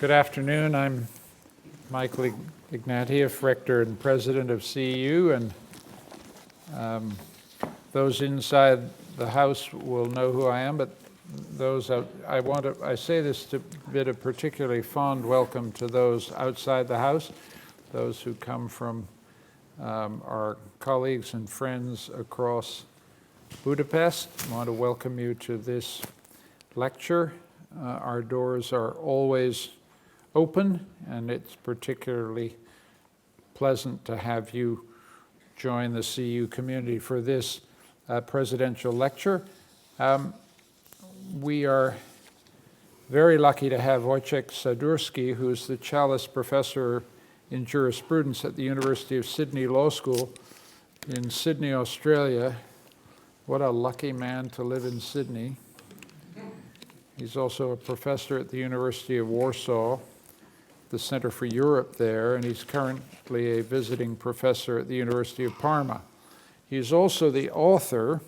Good afternoon. I'm Michael Ignatieff, Rector and President of CEU, and those inside the House will know who I am, but those out, I say this to bid a particularly fond welcome to those outside the House, those who come from our colleagues and friends across Budapest. I want to welcome you to this lecture. Our doors are always open, and it's particularly pleasant to have you join the CEU community for this presidential lecture. We are very lucky to have Wojciech Sadurski, who's the Challis Professor in Jurisprudence at the University of Sydney Law School in Sydney, Australia. What a lucky man to live in Sydney. He's also a professor at the University of Warsaw, the Center for Europe there, and he's currently a visiting professor at the University of Parma. He's also the author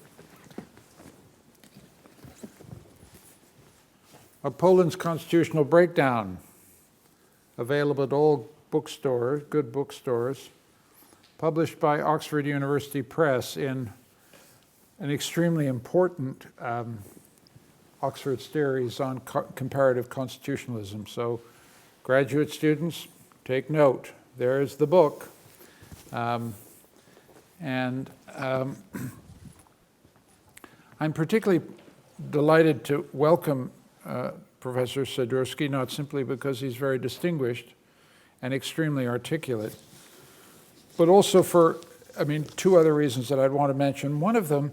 of Poland's Constitutional Breakdown, available at all bookstores, good bookstores, published by Oxford University Press in an extremely important Oxford series on comparative constitutionalism. So graduate students, take note. There's the book. I'm particularly delighted to welcome Professor Sadurski, not simply because he's very distinguished and extremely articulate, but also for, two other reasons that I'd want to mention. One of them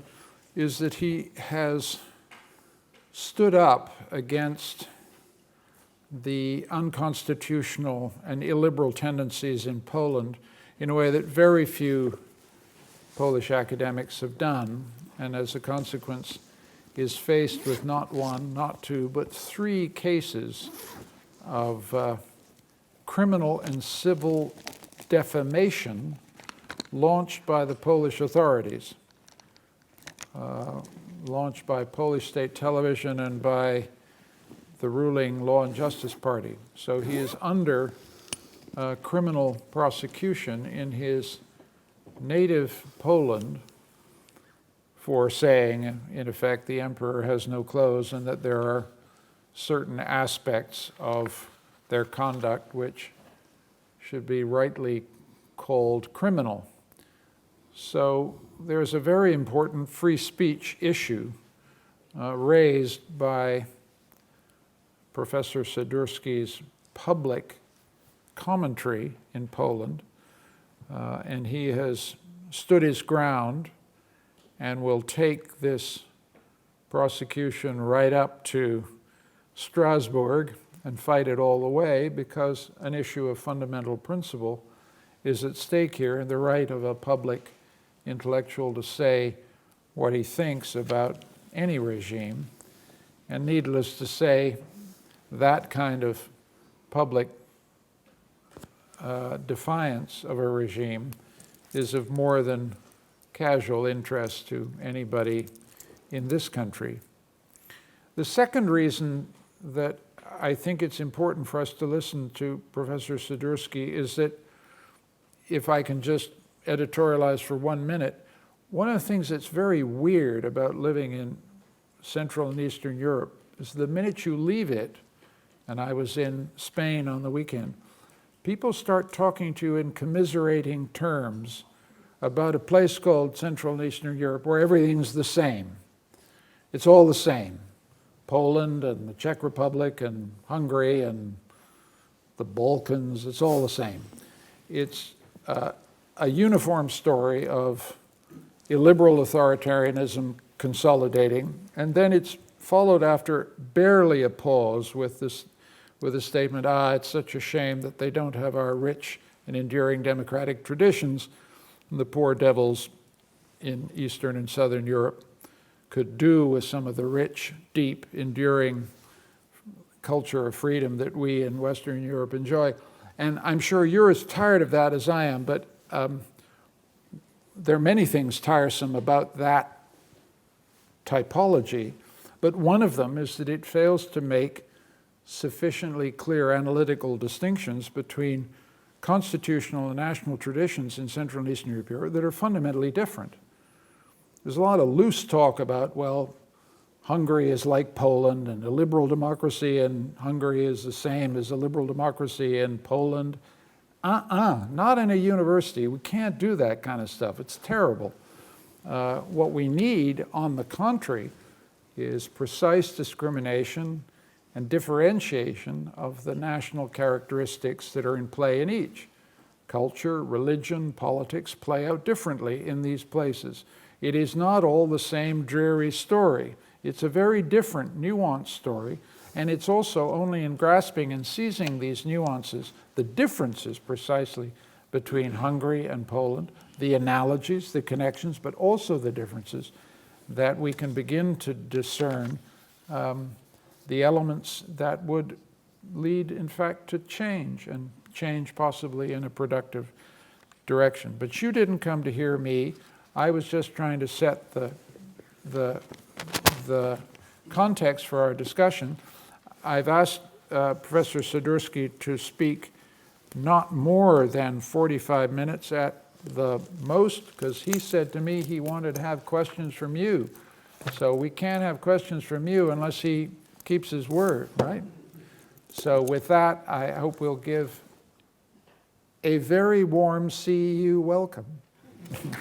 is that he has stood up against the unconstitutional and illiberal tendencies in Poland in a way that very few Polish academics have done, and as a consequence is faced with not one, not two, but 3 cases of criminal and civil defamation launched by the Polish authorities, launched by Polish state television and by the ruling Law and Justice Party. So he is under criminal prosecution in his native Poland for saying, in effect, the emperor has no clothes, and that there are certain aspects of their conduct which should be rightly called criminal. So there's a very important free speech issue raised by Professor Sadurski's public commentary in Poland, and he has stood his ground and will take this prosecution right up to Strasbourg and fight it all the way, because an issue of fundamental principle is at stake here, and the right of a public intellectual to say what he thinks about any regime. And needless to say, that kind of public defiance of a regime is of more than casual interest to anybody in this country. The second reason that I think it's important for us to listen to Professor Sadurski is that, if I can just editorialize for 1 minute, one of the things that's very weird about living in Central and Eastern Europe is the minute you leave it, and I was in Spain on the weekend, people start talking to you in commiserating terms about a place called Central and Eastern Europe where everything's the same. It's all the same. Poland and the Czech Republic and Hungary and the Balkans, it's all the same. It's a uniform story of illiberal authoritarianism consolidating, and then it's followed after barely a pause with a statement, it's such a shame that they don't have our rich and enduring democratic traditions, and the poor devils in Eastern and Southern Europe could do with some of the rich, deep, enduring culture of freedom that we in Western Europe enjoy. And I'm sure you're as tired of that as I am, but there are many things tiresome about that typology, but one of them is that it fails to make sufficiently clear analytical distinctions between constitutional and national traditions in Central and Eastern Europe that are fundamentally different. There's a lot of loose talk about, well, Hungary is like Poland, and a liberal democracy in Hungary is the same as a liberal democracy in Poland. Not in a university. We can't do that kind of stuff. It's terrible. What we need, on the contrary, is precise discrimination and differentiation of the national characteristics that are in play in each. Culture, religion, politics play out differently in these places. It is not all the same dreary story. It's a very different, nuanced story, and it's also only in grasping and seizing these nuances, the differences precisely between Hungary and Poland, the analogies, the connections, but also the differences, that we can begin to discern the elements that would lead, in fact, to change, and change possibly in a productive direction. But you didn't come to hear me. I was just trying to set the context for our discussion. I've asked Professor Sadurski to speak not more than 45 minutes at the most, because he said to me he wanted to have questions from you. So we can't have questions from you unless he keeps his word, right? So with that, I hope we'll give a very warm CEU welcome. Thank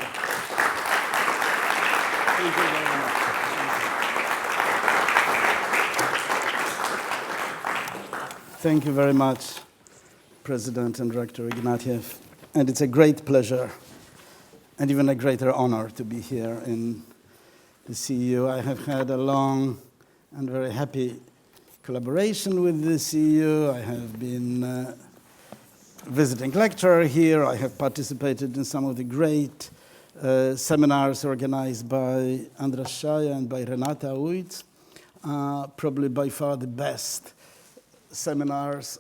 you very much. Thank you very much, President and Rector Ignatieff. And it's a great pleasure and even a greater honor to be here in the CEU. I have had a long and very happy collaboration with the CEU. I have been visiting lecturer here. I have participated in some of the great seminars organized by Andras Shaya and by Renata Uitz, probably by far the best seminars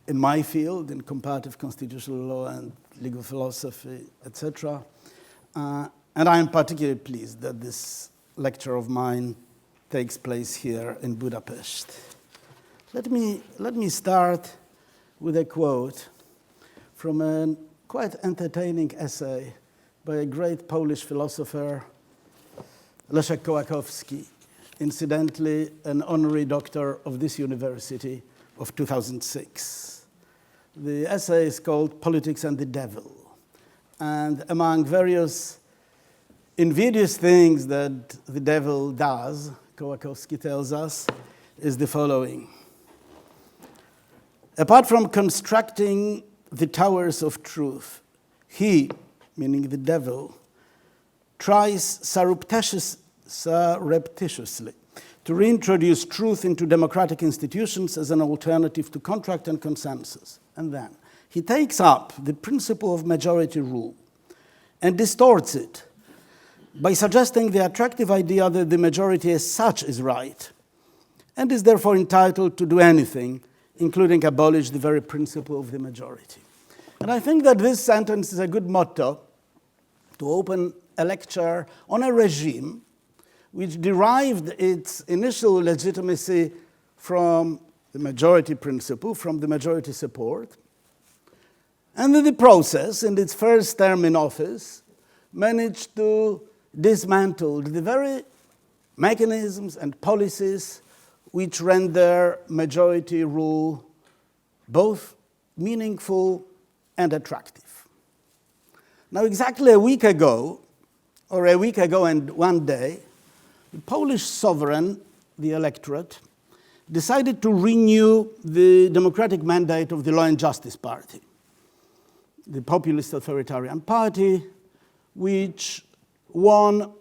in my field, in comparative constitutional law and legal philosophy, etc. And I am particularly pleased that this lecture of mine takes place here in Budapest. Let me start with a quote from a quite entertaining essay by a great Polish philosopher, Leszek Kołakowski, incidentally an honorary doctor of this university of 2006. The essay is called Politics and the Devil. And among various invidious things that the devil does, Kołakowski tells us, is the following. Apart from constructing the towers of truth, he, meaning the devil, tries surreptitiously to reintroduce truth into democratic institutions as an alternative to contract and consensus. And then he takes up the principle of majority rule and distorts it by suggesting the attractive idea that the majority as such is right and is therefore entitled to do anything, including abolish the very principle of the majority. And I think that this sentence is a good motto to open a lecture on a regime which derived its initial legitimacy from the majority principle, from the majority support, and in the process, in its first term in office, managed to dismantle the very mechanisms and policies which render majority rule both meaningful and attractive. Now, exactly a week ago and one day, the Polish sovereign, the electorate, decided to renew the democratic mandate of the Law and Justice Party, the Populist Authoritarian Party, which won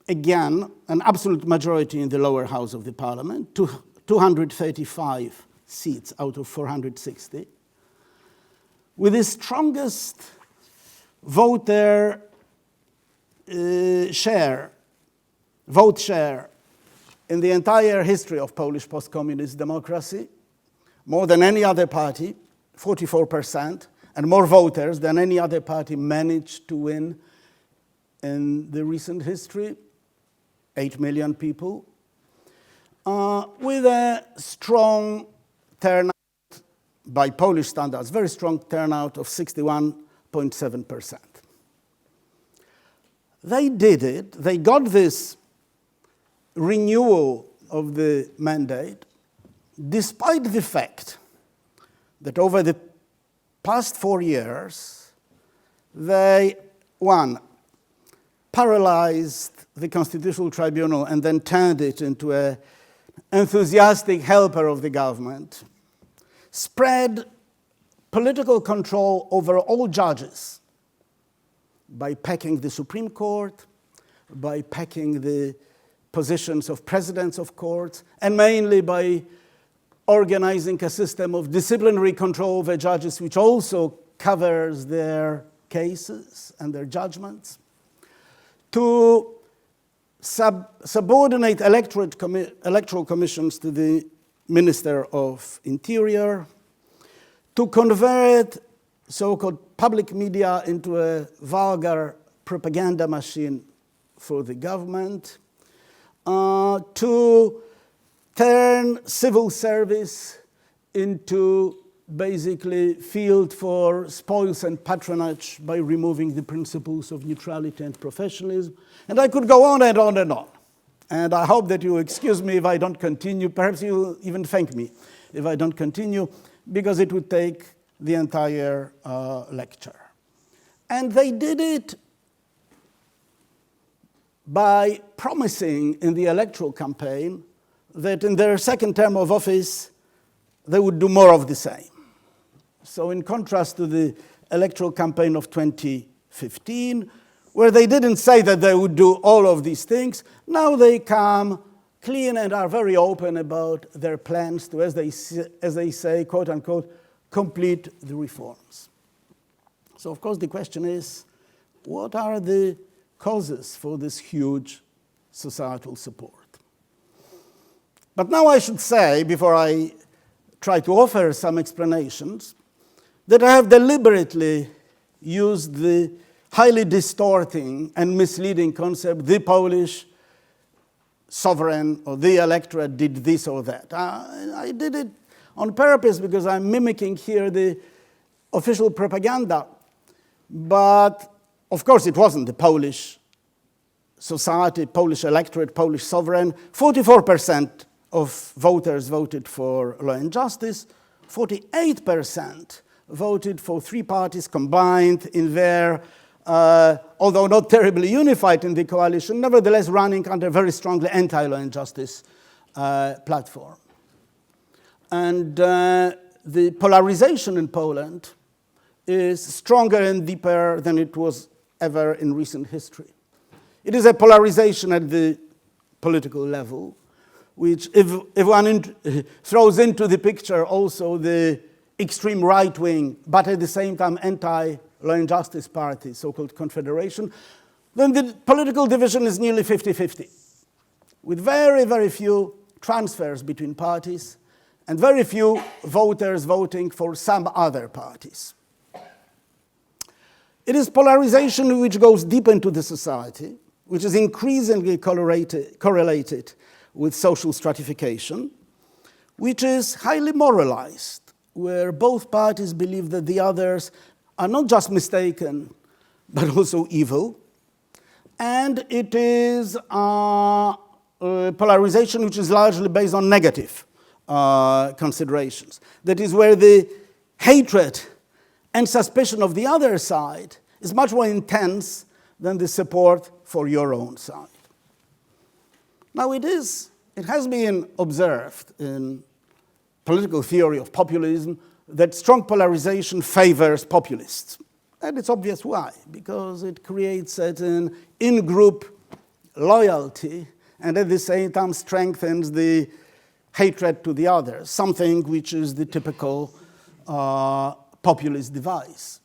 again an absolute majority in the lower house of the parliament, 235 seats out of 460, with the strongest vote share in the entire history of Polish post-communist democracy, more than any other party, 44%, and more voters than any other party managed to win in the recent history, 8 million people, with a strong turnout by Polish standards, very strong turnout of 61.7%. They did it, they got this renewal of the mandate, despite the fact that over the past 4 years, they, one, paralyzed the Constitutional Tribunal and then turned it into an enthusiastic helper of the government, spread political control over all judges by packing the Supreme Court, by packing the positions of presidents of courts, and mainly by organizing a system of disciplinary control over judges, which also covers their cases and their judgments, to subordinate electoral commissions to the Minister of Interior, to convert so-called public media into a vulgar propaganda machine for the government, to turn civil service into basically field for spoils and patronage by removing the principles of neutrality and professionalism. And I could go on and on and on. And I hope that you excuse me if I don't continue. Perhaps you'll even thank me if I don't continue, because it would take the entire lecture. And they did it by promising in the electoral campaign that in their second term of office, they would do more of the same. So in contrast to the electoral campaign of 2015, where they didn't say that they would do all of these things, now they come clean and are very open about their plans to, as they say, quote unquote, complete the reforms. So of course the question is, what are the causes for this huge societal support? But now I should say, before I try to offer some explanations, that I have deliberately used the highly distorting and misleading concept, the Polish sovereign or the electorate did this or that. I did it on purpose because I'm mimicking here the official propaganda. But of course it wasn't the Polish society, Polish electorate, Polish sovereign. 44% of voters voted for Law and Justice. 48% voted for three parties combined in their, although not terribly unified in the coalition, nevertheless running under very strongly anti-Law and Justice platform. And the polarization in Poland is stronger and deeper than it was ever in recent history. It is a polarization at the political level, which if one throws into the picture also the extreme right-wing, but at the same time anti-Law and Justice party, so-called Confederation, then the political division is nearly 50-50, with very, very few transfers between parties and very few voters voting for some other parties. It is polarization which goes deep into the society, which is increasingly correlated with social stratification, which is highly moralized, where both parties believe that the others are not just mistaken, but also evil. And it is a polarization which is largely based on negative considerations. That is where the hatred and suspicion of the other side is much more intense than the support for your own side. Now it has been observed in political theory of populism that strong polarization favors populists. And it's obvious why, because it creates certain in-group loyalty and at the same time strengthens the hatred to the others, something which is the typical populist device.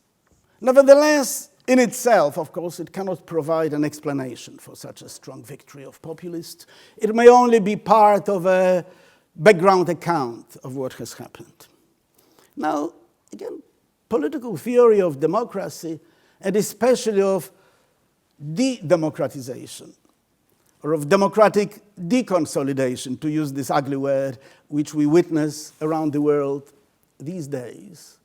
Nevertheless, in itself, of course, it cannot provide an explanation for such a strong victory of populists. It may only be part of a background account of what has happened. Now, again, political theory of democracy, and especially of de-democratization, or of democratic deconsolidation, to use this ugly word, which we witness around the world these days,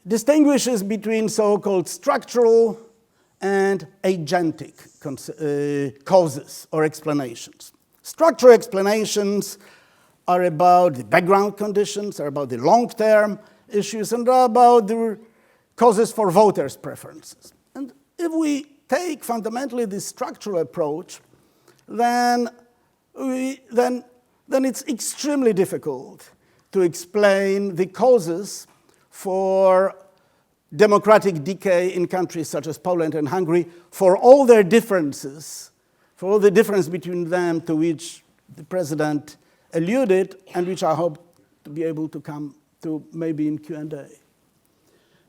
distinguishes between so-called structural and agentic causes or explanations. Structural explanations are about the background conditions, are about the long-term issues, and are about the causes for voters' preferences. And if we take fundamentally this structural approach, then it's extremely difficult to explain the causes for democratic decay in countries such as Poland and Hungary, for all their differences, for all the difference between them to which the president alluded, and which I hope to be able to come to maybe in Q&A.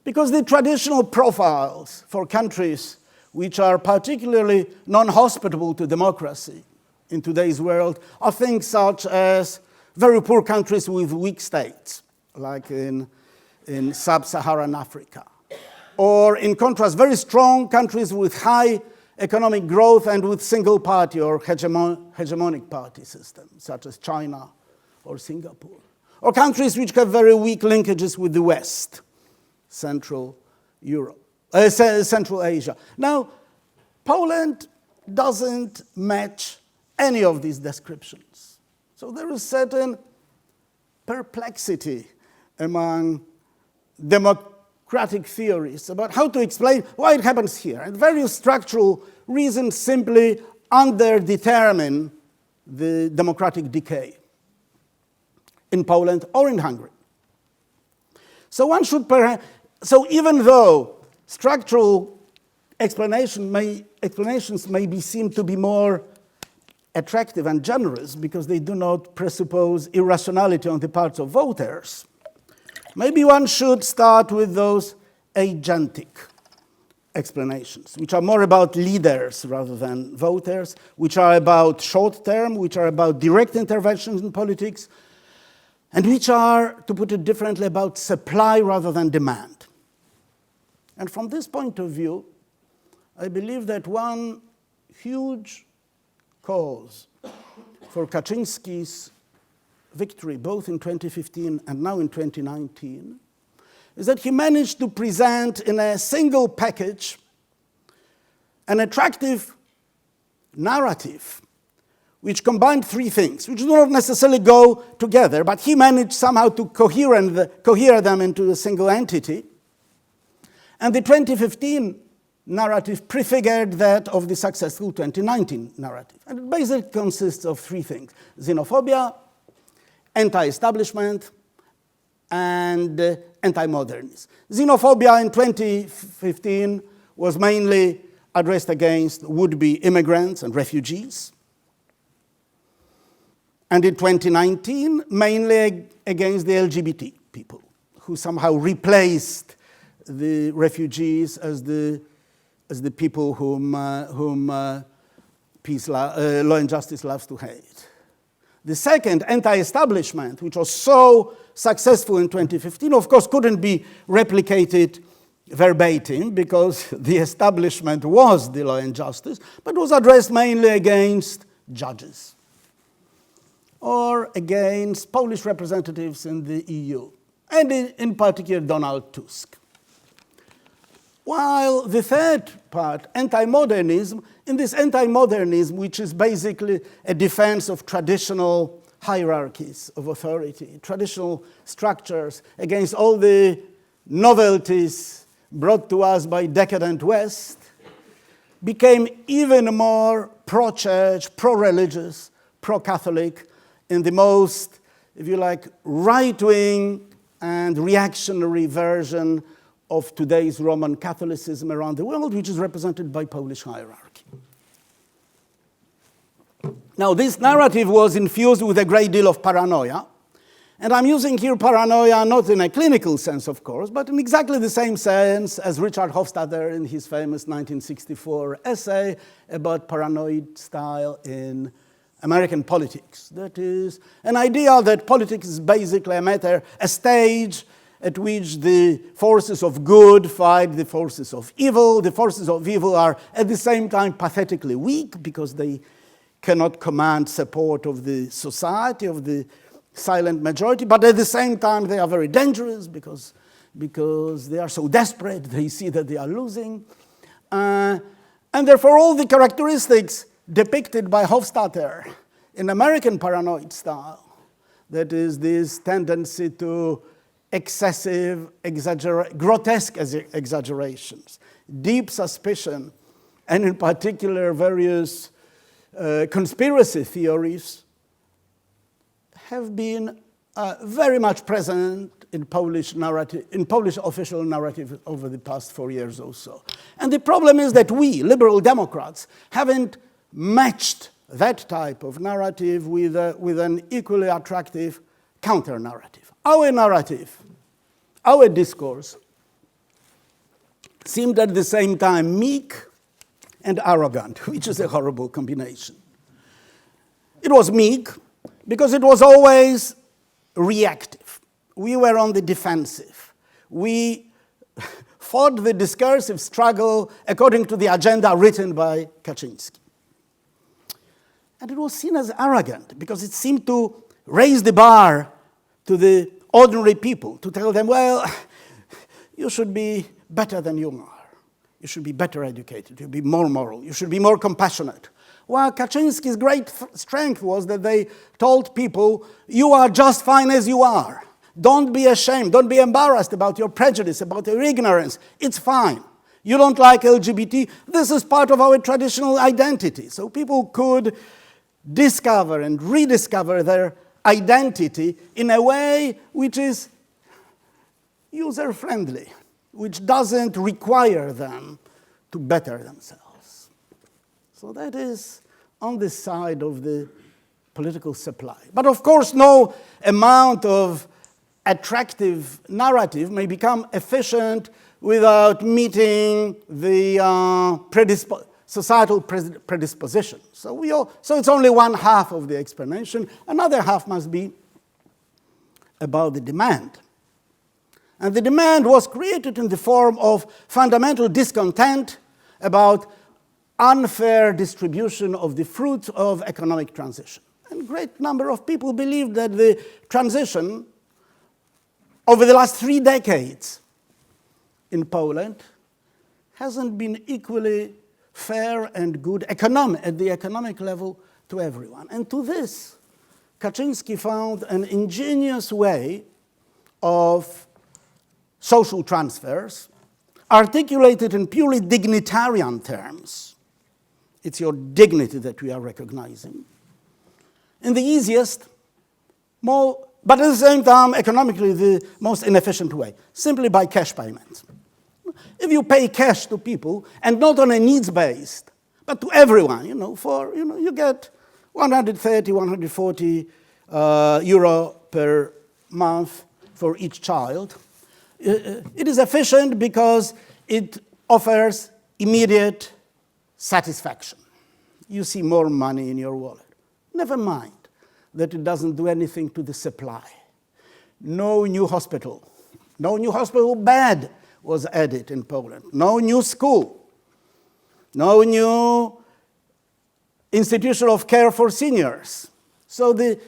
Because the traditional profiles for countries which are particularly non-hospitable to democracy in today's world are things such as very poor countries with weak states, like in sub-Saharan Africa. Or, in contrast, very strong countries with high economic growth and with single-party or hegemonic party systems, such as China or Singapore. Or countries which have very weak linkages with the West, Central Asia. Now, Poland doesn't match any of these descriptions. So there is certain perplexity among democratic theories about how to explain why it happens here. And various structural reasons simply underdetermine the democratic decay in Poland or in Hungary. So one should perhaps, so even though structural explanations may be seen to be more attractive and generous because they do not presuppose irrationality on the part of voters, maybe one should start with those agentic explanations, which are more about leaders rather than voters, which are about short term, which are about direct interventions in politics, and which are, to put it differently, about supply rather than demand. And from this point of view, I believe that one huge cause for Kaczynski's victory, both in 2015 and now in 2019, is that he managed to present in a single package an attractive narrative which combined three things, which do not necessarily go together, but he managed somehow to cohere them into a single entity. And the 2015 narrative prefigured that of the successful 2019 narrative. And it basically consists of three things: xenophobia, anti-establishment, and anti-modernism. Xenophobia in 2015 was mainly addressed against would-be immigrants and refugees. And in 2019, mainly against the LGBT people, who somehow replaced the refugees as the people whom law and justice loves to hate. The second, anti-establishment, which was so successful in 2015, of course, couldn't be replicated verbatim because the establishment was the law and justice, but was addressed mainly against judges or against Polish representatives in the EU, and in particular Donald Tusk. While the third part, anti-modernism, in this anti-modernism, which is basically a defense of traditional hierarchies of authority, traditional structures, against all the novelties brought to us by decadent West, became even more pro-church, pro-religious, pro-Catholic, in the most, if you like, right-wing and reactionary version of today's Roman Catholicism around the world, which is represented by Polish hierarchy. Now, this narrative was infused with a great deal of paranoia, and I'm using here paranoia not in a clinical sense, of course, but in exactly the same sense as Richard Hofstadter in his famous 1964 essay about paranoid style in American politics. That is an idea that politics is basically a stage at which the forces of good fight the forces of evil. The forces of evil are at the same time pathetically weak because they cannot command support of the society, of the silent majority, but at the same time they are very dangerous because they are so desperate, they see that they are losing. And therefore all the characteristics depicted by Hofstadter in American paranoid style, that is this tendency to excessive, grotesque exaggerations, deep suspicion, and in particular various conspiracy theories, have been very much present in Polish narrative, in Polish official narrative over the past 4 years or so. And the problem is that we, liberal Democrats, haven't matched that type of narrative with an equally attractive counter-narrative. Our narrative, our discourse, seemed at the same time meek and arrogant, which is a horrible combination. It was meek because it was always reactive. We were on the defensive. We fought the discursive struggle according to the agenda written by Kaczynski. And it was seen as arrogant because it seemed to raise the bar to the ordinary people, to tell them, well, you should be better than you are. You should be better educated. You should be more moral. You should be more compassionate. While Kaczynski's great strength was that they told people, you are just fine as you are. Don't be ashamed. Don't be embarrassed about your prejudice, about your ignorance. It's fine. You don't like LGBT. This is part of our traditional identity. So people could discover and rediscover their identity in a way which is user-friendly, which doesn't require them to better themselves. So that is on the side of the political supply. But of course, no amount of attractive narrative may become efficient without meeting the societal predisposition. So it's only one half of the explanation. Another half must be about the demand. And the demand was created in the form of fundamental discontent about unfair distribution of the fruits of economic transition. And a great number of people believed that the transition over the last 3 decades in Poland hasn't been equally fair and good at the economic level to everyone. And to this, Kaczynski found an ingenious way of social transfers, articulated in purely dignitarian terms. It's your dignity that we are recognizing. In the easiest, but at the same time, economically, the most inefficient way, simply by cash payment. If you pay cash to people, and not on a needs-based, but to everyone, you get 130, 140 euro per month for each child. It is efficient because it offers immediate satisfaction. You see more money in your wallet. Never mind that it doesn't do anything to the supply. No new hospital bed was added in Poland. No new school. No new institution of care for seniors. So the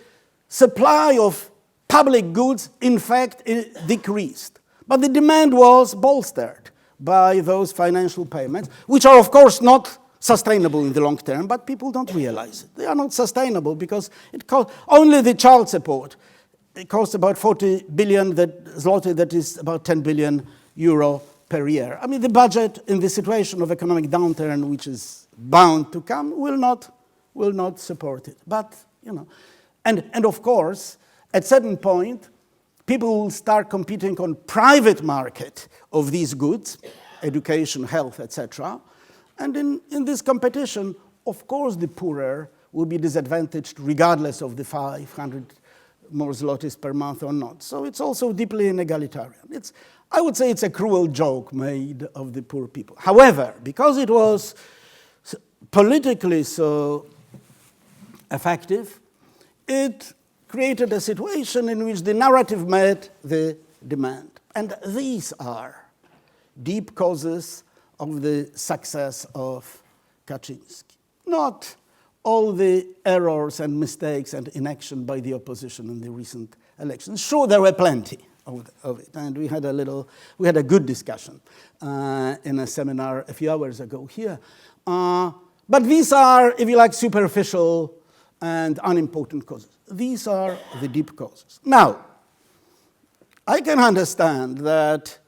supply of public goods, in fact, decreased. But the demand was bolstered by those financial payments, which are, of course, not sustainable in the long term, but people don't realize it. They are not sustainable because it costs only the child support. It costs about 40 billion zloty, that is about 10 billion euro per year. I mean, the budget in the situation of economic downturn, which is bound to come, will not support it. But, and of course, at certain point, people will start competing on private market of these goods, education, health, etc. And in this competition, of course, the poorer will be disadvantaged regardless of the 500 more zlotys per month or not. So it's also deeply inegalitarian. I would say it's a cruel joke made of the poor people. However, because it was politically so effective, it created a situation in which the narrative met the demand. And these are deep causes of the success of Kaczynski. Not all the errors and mistakes and inaction by the opposition in the recent elections. Sure, there were plenty of it, and we had a good discussion in a seminar a few hours ago here. But these are, if you like, superficial and unimportant causes. These are the deep causes. Now, I can understand that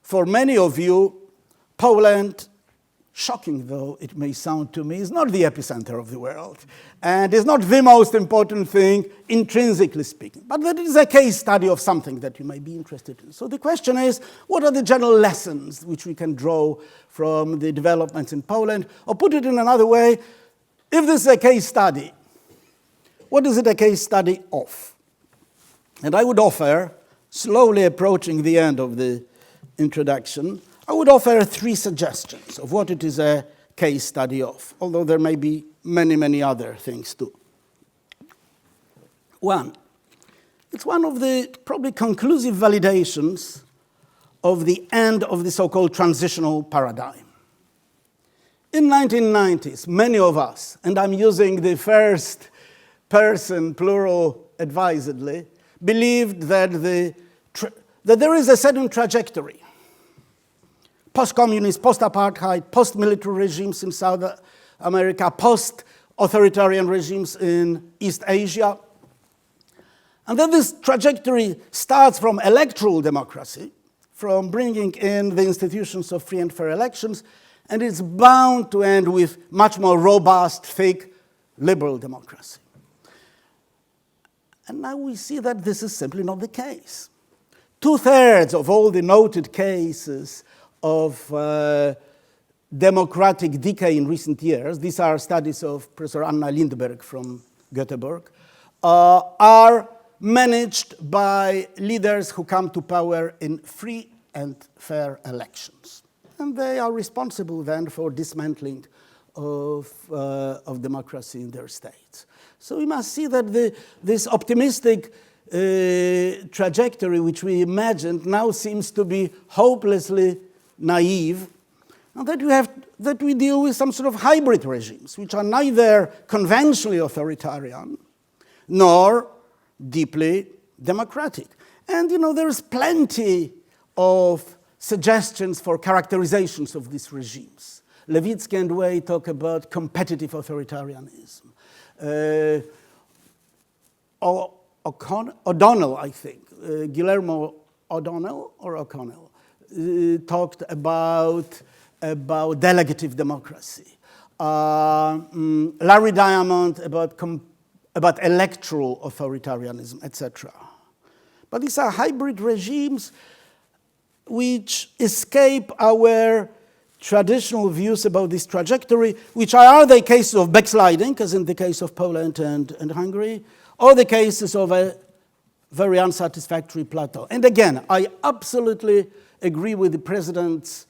for many of you, Poland, shocking though it may sound to me, is not the epicenter of the world and is not the most important thing, intrinsically speaking. But that is a case study of something that you may be interested in. So the question is, what are the general lessons which we can draw from the developments in Poland? Or put it in another way, if this is a case study, what is it a case study of? And I would offer, slowly approaching the end of the introduction, I would offer 3 suggestions of what it is a case study of, although there may be many, many other things too. 1, it's one of the probably conclusive validations of the end of the so-called transitional paradigm. In 1990s, many of us, and I'm using the first person plural advisedly, believed that there is a certain trajectory. Post-communist, post-apartheid, post-military regimes in South America, post-authoritarian regimes in East Asia. And then this trajectory starts from electoral democracy, from bringing in the institutions of free and fair elections, and it's bound to end with much more robust, thick, liberal democracy. And now we see that this is simply not the case. 2/3 of all the noted cases of democratic decay in recent years, these are studies of Professor Anna Lindberg from Göteborg, are managed by leaders who come to power in free and fair elections. And they are responsible then for dismantling of democracy in their states. So we must see that this optimistic trajectory which we imagined now seems to be hopelessly naive, and that we deal with some sort of hybrid regimes, which are neither conventionally authoritarian nor deeply democratic. And there's plenty of suggestions for characterizations of these regimes. Levitsky and Way talk about competitive authoritarianism. O'Donnell, I think, Guillermo O'Donnell or O'Connell, talked about delegative democracy. Larry Diamond about electoral authoritarianism, etc. But these are hybrid regimes which escape our traditional views about this trajectory, which are the cases of backsliding, as in the case of Poland and Hungary, or the cases of a very unsatisfactory plateau. And again, I absolutely agree with the president's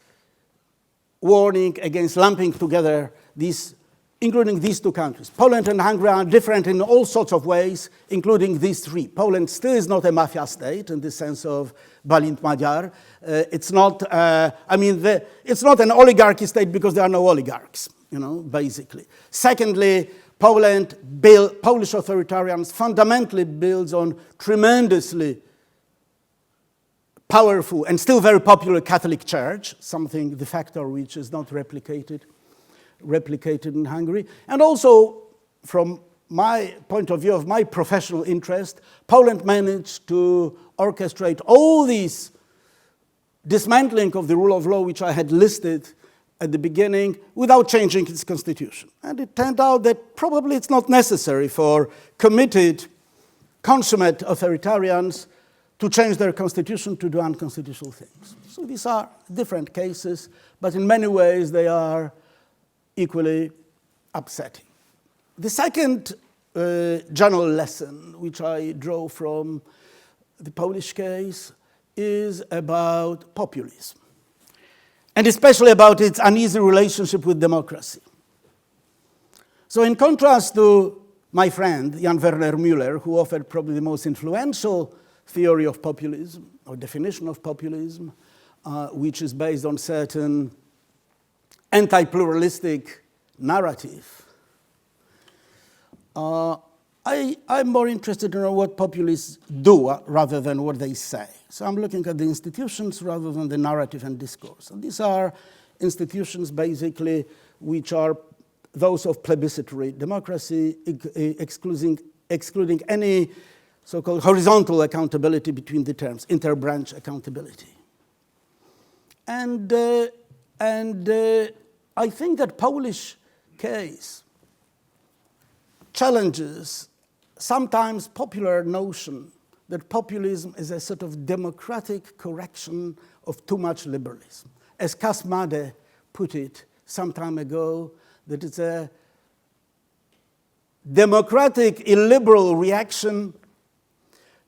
warning against lumping together these, including these 2 countries. Poland and Hungary are different in all sorts of ways, including these 3. Poland still is not a mafia state in the sense of Balint Magyar. It's not, it's not an oligarchy state because there are no oligarchs, basically. Secondly, Polish authoritarianism fundamentally builds on tremendously powerful and still very popular Catholic Church, the factor which is not replicated in Hungary. And also, from my point of view of my professional interest, Poland managed to orchestrate all these dismantling of the rule of law which I had listed at the beginning without changing its constitution. And it turned out that probably it's not necessary for committed, consummate authoritarians to change their constitution to do unconstitutional things. So these are different cases, but in many ways they are equally upsetting. The second general lesson which I draw from the Polish case is about populism, and especially about its uneasy relationship with democracy. So in contrast to my friend, Jan Werner Müller, who offered probably the most influential theory of populism, or definition of populism, which is based on certain anti-pluralistic narrative. I'm more interested in what populists do rather than what they say. So I'm looking at the institutions rather than the narrative and discourse. And these are institutions basically which are those of plebiscitary democracy, excluding any so-called horizontal accountability between the terms, inter-branch accountability. And I think that Polish case challenges sometimes popular notion that populism is a sort of democratic correction of too much liberalism. As Kasmade put it some time ago, that it's a democratic illiberal reaction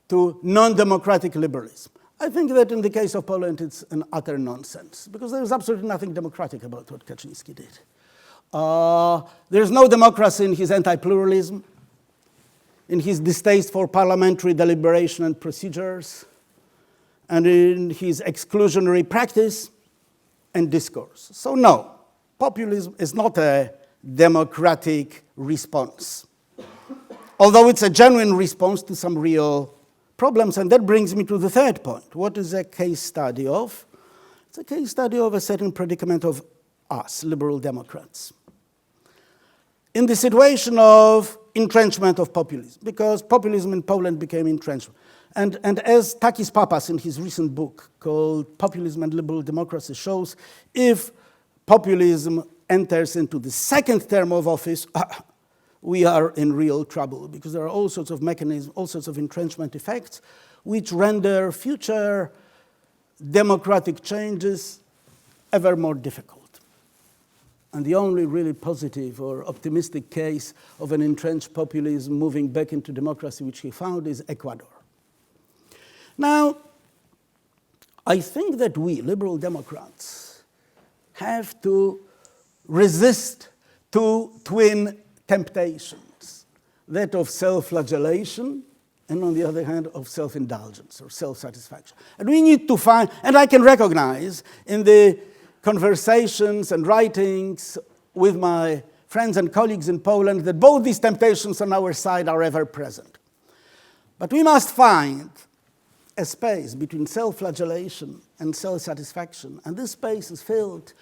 to non-democratic liberalism. I think that in the case of Poland, it's an utter nonsense, because there is absolutely nothing democratic about what Kaczynski did. There's no democracy in his anti-pluralism, in his distaste for parliamentary deliberation and procedures, and in his exclusionary practice and discourse. So no, populism is not a democratic response, although it's a genuine response to some real problems. And that brings me to the third point. What is a case study of? It's a case study of a certain predicament of us, liberal Democrats, in the situation of entrenchment of populism, because populism in Poland became entrenched. And as Takis Papas in his recent book called Populism and Liberal Democracy shows, if populism enters into the second term of office, we are in real trouble, because there are all sorts of mechanisms, all sorts of entrenchment effects, which render future democratic changes ever more difficult. And the only really positive or optimistic case of an entrenched populism moving back into democracy which he found is Ecuador. Now, I think that we, liberal Democrats, have to resist two twin temptations, that of self-flagellation and, on the other hand, of self-indulgence or self-satisfaction. And we need to find, and I can recognize in the conversations and writings with my friends and colleagues in Poland that both these temptations on our side are ever present. But we must find a space between self-flagellation and self-satisfaction, and this space is filled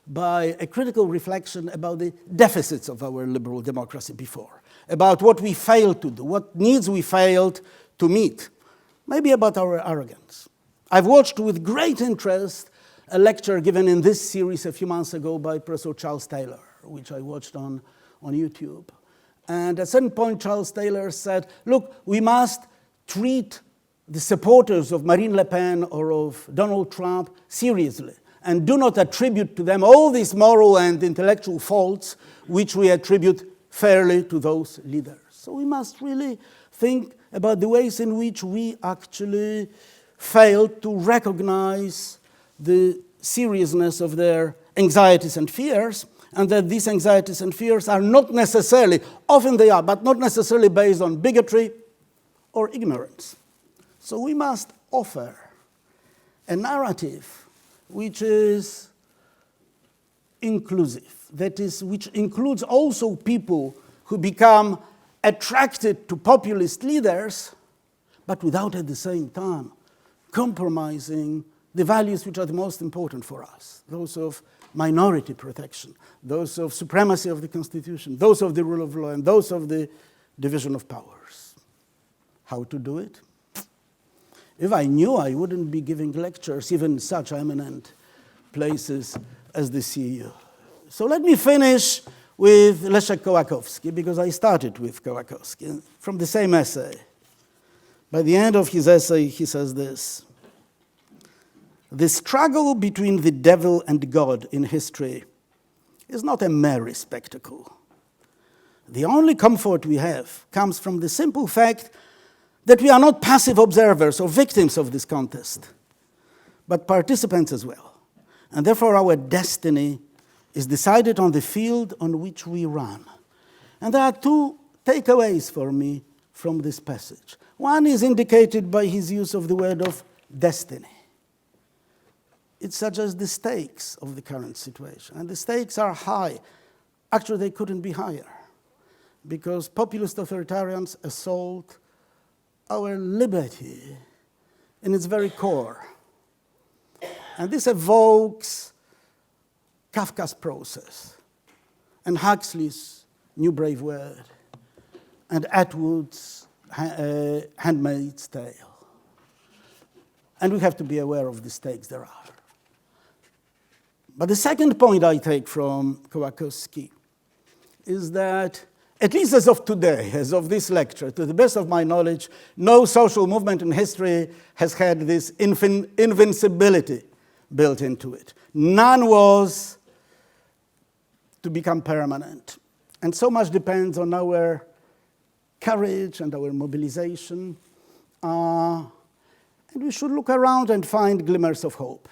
by a critical reflection about the deficits of our liberal democracy before, about what we failed to do, what needs we failed to meet, maybe about our arrogance. I've watched with great interest a lecture given in this series a few months ago by Professor Charles Taylor, which I watched on YouTube. And at a certain point, Charles Taylor said, look, we must treat the supporters of Marine Le Pen or of Donald Trump seriously, and do not attribute to them all these moral and intellectual faults which we attribute fairly to those leaders. So we must really think about the ways in which we actually failed to recognize the seriousness of their anxieties and fears, and that these anxieties and fears are not necessarily, often they are, but not necessarily based on bigotry or ignorance. So we must offer a narrative which is inclusive, that is, which includes also people who become attracted to populist leaders, but without at the same time compromising the values which are the most important for us, those of minority protection, those of supremacy of the Constitution, those of the rule of law, and those of the division of powers. How to do it? If I knew, I wouldn't be giving lectures even in such eminent places as the CEU. So let me finish with Leszek Kołakowski, because I started with Kołakowski, from the same essay. By the end of his essay, he says this: the struggle between the devil and God in history is not a merry spectacle. The only comfort we have comes from the simple fact that we are not passive observers or victims of this contest, but participants as well. And therefore our destiny is decided on the field on which we run. And there are two takeaways for me from this passage. One is indicated by his use of the word of destiny. It suggests the stakes of the current situation, and the stakes are high. Actually, they couldn't be higher, because populist authoritarians assault our liberty in its very core. And this evokes Kafka's Process, and Huxley's New Brave Word, and Atwood's Handmaid's Tale. And we have to be aware of the stakes there are. But the second point I take from Kołakowski is that, at least as of today, as of this lecture, to the best of my knowledge, no social movement in history has had this invincibility built into it. None was to become permanent. And so much depends on our courage and our mobilization. And we should look around and find glimmers of hope.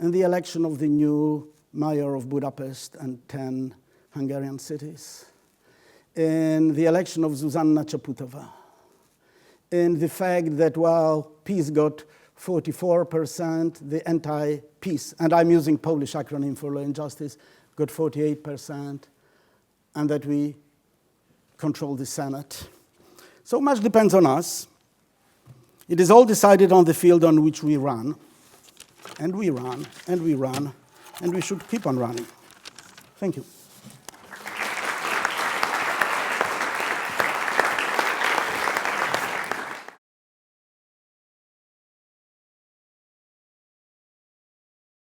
In the election of the new mayor of Budapest and 10 Hungarian cities, in the election of Zuzanna Czaputova, in the fact that while PiS got 44%, the anti-PiS, and I'm using Polish acronym for law and justice, got 48%, and that we control the Senate. So much depends on us. It is all decided on the field on which we run, and we run, and we run, and we should keep on running. Thank you.